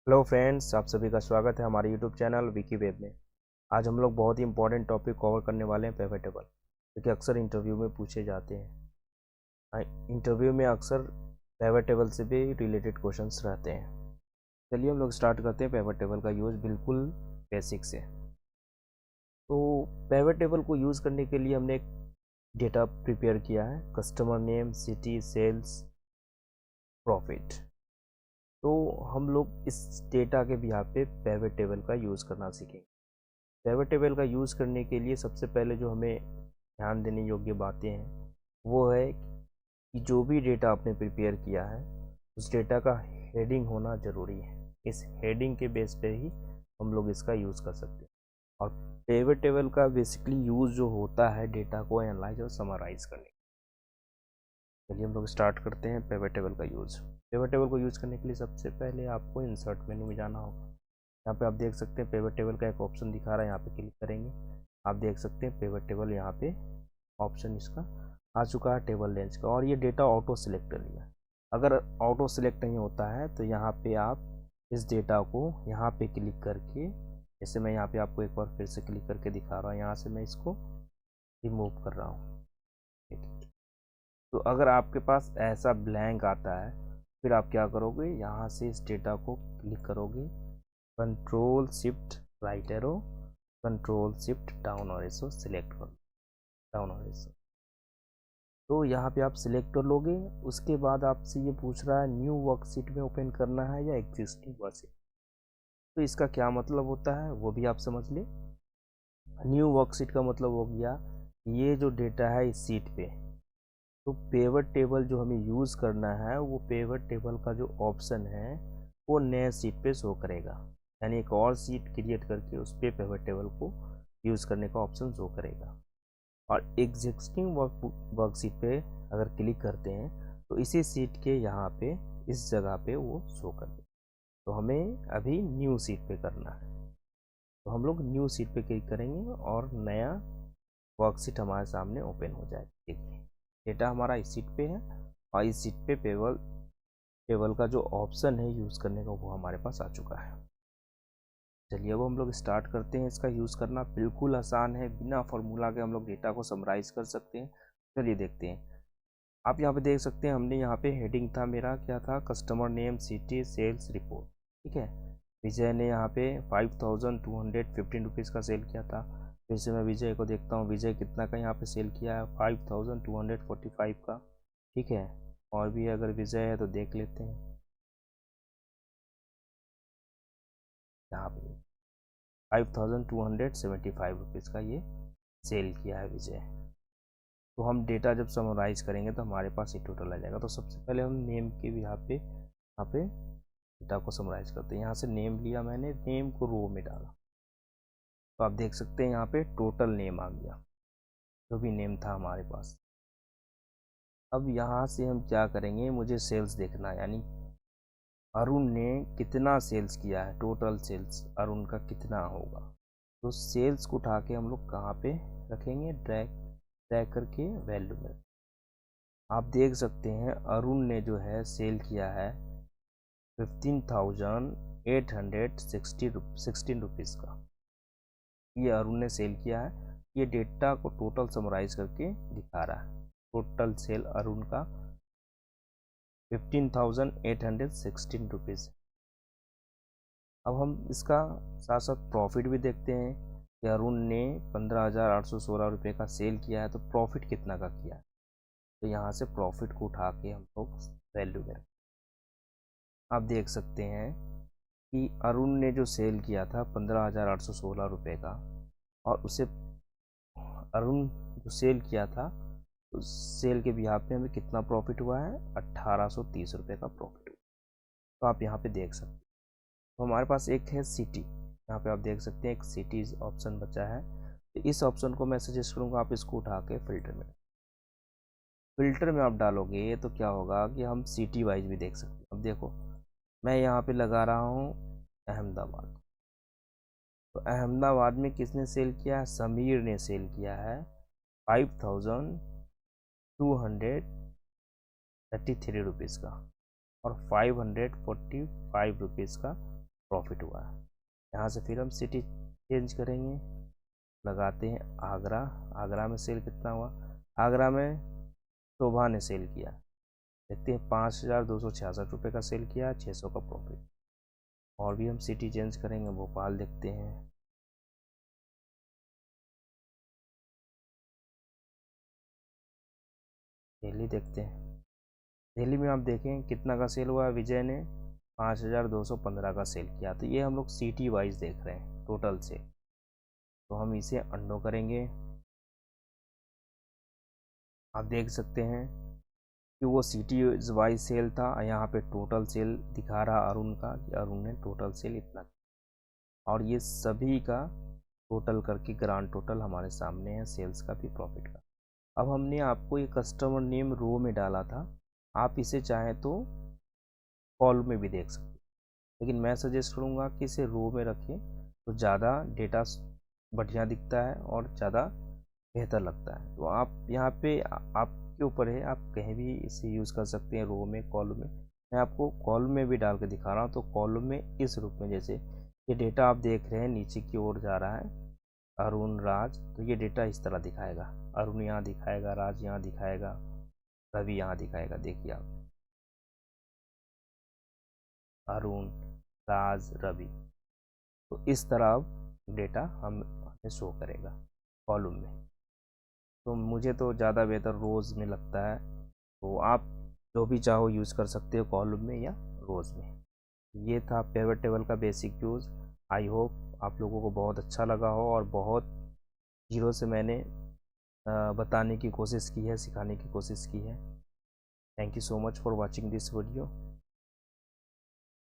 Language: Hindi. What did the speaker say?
हेलो फ्रेंड्स, आप सभी का स्वागत है हमारे यूट्यूब चैनल विकी वेब में। आज हम लोग बहुत ही इंपॉर्टेंट टॉपिक कवर करने वाले हैं, पिवट टेबल, क्योंकि अक्सर इंटरव्यू में पूछे जाते हैं। इंटरव्यू में अक्सर पिवट टेबल से भी रिलेटेड क्वेश्चंस रहते हैं। चलिए हम लोग स्टार्ट करते हैं पिवट टेबल का यूज़ बिल्कुल बेसिक से। तो पिवट टेबल को यूज़ करने के लिए हमने एक डेटा प्रिपेयर किया है, customer name, city, sales, profit. तो हम लोग इस डेटा के बिहार पे पिवट टेबल का यूज़ करना सीखेंगे। पिवट टेबल का यूज़ करने के लिए सबसे पहले जो हमें ध्यान देने योग्य बातें हैं वो है कि जो भी डेटा आपने प्रिपेयर किया है उस डेटा का हेडिंग होना ज़रूरी है। इस हेडिंग के बेस पे ही हम लोग इसका यूज़ कर सकते हैं। और पिवट टेबल का बेसिकली यूज़ जो होता है डेटा को एनालाइज और समराइज करने। चलिए हम लोग स्टार्ट करते हैं पिवट टेबल का यूज़। पिवट टेबल को यूज़ करने के लिए सबसे पहले आपको इंसर्ट मेनू में जाना होगा। यहाँ पे आप देख सकते हैं पिवट टेबल का एक ऑप्शन दिखा रहा है, यहाँ पे क्लिक करेंगे आप देख सकते हैं पिवट टेबल, यहाँ पे ऑप्शन इसका आ चुका है टेबल रेंज का, और ये डेटा ऑटो सिलेक्ट कर लिया। अगर ऑटो सिलेक्ट नहीं होता है तो यहाँ पे आप इस डेटा को यहाँ पे क्लिक करके, जैसे मैं यहाँ पे आपको एक बार फिर से क्लिक करके दिखा रहा हूँ, यहाँ से मैं इसको रिमूव कर रहा हूँ। ठीक है, तो अगर आपके पास ऐसा ब्लैंक आता है फिर आप क्या करोगे, यहाँ से इस डेटा को क्लिक करोगे, control shift right arrow, control shift down arrow select कर डाउन एरो। तो यहाँ पे आप सिलेक्ट कर लोगे। उसके बाद आपसे ये पूछ रहा है न्यू वर्कशीट में ओपन करना है या एग्जिस्टिंग वर्कशीट। तो इसका क्या मतलब होता है वो भी आप समझ ले। न्यू वर्कशीट का मतलब हो गया ये जो डेटा है इस सीट पे, तो पिवट टेबल जो हमें यूज़ करना है वो पिवट टेबल का जो ऑप्शन है वो नए सीट पे शो करेगा, यानी एक और सीट क्रिएट करके उस पर पिवट टेबल को यूज़ करने का ऑप्शन शो करेगा। और एग्जिस्टिंग वर्कशीट पे अगर क्लिक करते हैं तो इसी सीट के यहाँ पे इस जगह पे वो शो कर दे। तो हमें अभी न्यू सीट पे करना है, तो हम लोग न्यू सीट पे क्लिक करेंगे और नया वर्कशीट हमारे सामने ओपन हो जाएगा। देखिए डेटा हमारा इस सीट पे है और इस सीट पे टेबल का जो ऑप्शन है यूज़ करने का वो हमारे पास आ चुका है। चलिए अब हम लोग स्टार्ट करते हैं। इसका यूज़ करना बिल्कुल आसान है, बिना फॉर्मूला के हम लोग डेटा को समराइज कर सकते हैं। चलिए देखते हैं। आप यहाँ पे देख सकते हैं हमने यहाँ पे हेडिंग था, मेरा क्या था, customer name, city, sales, report. ठीक है, विजय ने यहाँ पे 5215 रुपीज़ का सेल किया था। फिर से मैं विजय को देखता हूँ, विजय कितना का यहाँ पे सेल किया है, 5245 का। ठीक है, और भी अगर विजय है तो देख लेते हैं। यहाँ पे 5275 रुपीज़ का ये सेल किया है विजय। तो हम डेटा जब समराइज करेंगे तो हमारे पास ये टोटल आ जाएगा। तो सबसे पहले हम नेम के भी यहाँ पे डेटा को समराइज करते हैं। यहाँ से नेम लिया मैंने, नेम को रो में डाला, तो आप देख सकते हैं यहाँ पे टोटल नेम आ गया, जो भी नेम था हमारे पास। अब यहाँ से हम क्या करेंगे, मुझे सेल्स देखना है, यानी अरुण ने कितना सेल्स किया है, टोटल सेल्स अरुण का कितना होगा। तो सेल्स को उठा के हम लोग कहाँ पे रखेंगे, ड्रैग ड्रैग करके वैल्यू में। आप देख सकते हैं अरुण ने जो है सेल किया है 15,816 रुपीज़ का, ये अरुण ने सेल किया है। ये डेटा को टोटल समराइज करके दिखा रहा है। टोटल सेल अरुण का 15,816 रुपीज़। अब हम इसका साथ साथ प्रॉफिट भी देखते हैं कि अरुण ने 15,816 रुपये का सेल किया है, तो प्रॉफिट कितना का किया है। तो यहाँ से प्रॉफिट को उठा के हम लोग वैल्यू में, आप देख सकते हैं कि अरुण ने जो सेल किया था 15,816 रुपये का, और उसे अरुण जो सेल किया था उस सेल के बिहाफ पे हमें कितना प्रॉफिट हुआ है, 1830 रुपये का प्रॉफिट हुआ। तो आप यहाँ पे देख सकते हैं। तो हमारे पास एक है सिटी, यहाँ पे आप देख सकते हैं एक सिटी ऑप्शन बचा है। तो इस ऑप्शन को मैं सजेस्ट करूँगा आप इसको उठा के फिल्टर में आप डालोगे तो क्या होगा कि हम सिटी वाइज भी देख सकते हैं। अब देखो मैं यहाँ पे लगा रहा हूँ अहमदाबाद, तो अहमदाबाद में किसने सेल किया है, समीर ने सेल किया है 5,233 रुपीज़ का, और 545 रुपीज़ का प्रॉफिट हुआ है। यहाँ से फिर हम सिटी चेंज करेंगे, लगाते हैं आगरा। आगरा में सेल कितना हुआ, आगरा में शोभा ने सेल किया, देखते हैं 5,266 रुपये का सेल किया, 600 का प्रॉफिट। और भी हम सिटी चेंज करेंगे, भोपाल देखते हैं। दिल्ली देखते हैं, दिल्ली में आप देखें कितना का सेल हुआ, विजय ने 5,215 का सेल किया। तो ये हम लोग सिटी वाइज देख रहे हैं टोटल से, तो हम इसे अंडो करेंगे। आप देख सकते हैं कि वो सिटी वाइज सेल था, यहाँ पे टोटल सेल दिखा रहा अरुण का कि अरुण ने टोटल सेल इतना, और ये सभी का टोटल करके ग्रांड टोटल हमारे सामने है, सेल्स का भी प्रॉफिट का। अब हमने आपको ये कस्टमर नेम रो में डाला था, आप इसे चाहें तो कॉलम में भी देख सकते हैं, लेकिन मैं सजेस्ट करूँगा कि इसे रो में रखें तो ज़्यादा डेटा बढ़िया दिखता है और ज़्यादा बेहतर लगता है। तो आप यहाँ पे आपके ऊपर है, आप कहीं भी इसे यूज़ कर सकते हैं, रो में, कॉलम में। मैं आपको कॉलम में भी डाल के दिखा रहा हूँ। तो कॉलम में इस रूप में, जैसे ये डेटा आप देख रहे हैं नीचे की ओर जा रहा है, अरुण, राज, तो ये डेटा इस तरह दिखाएगा, अरुण यहाँ दिखाएगा, राज यहाँ दिखाएगा, रवि यहाँ दिखाएगा। देखिए आप, अरुण, राज, रवि, तो इस तरह डेटा हमें शो करेगा कॉलम में। तो मुझे तो ज़्यादा बेहतर रोज़ में लगता है, तो आप जो भी चाहो यूज़ कर सकते हो, कॉलम में या रोज़ में। ये था पिवट टेबल का बेसिक यूज़। आई होप आप लोगों को बहुत अच्छा लगा हो, और बहुत जीरो से मैंने बताने की कोशिश की है, सिखाने की कोशिश की है। Thank you so much for watching this video.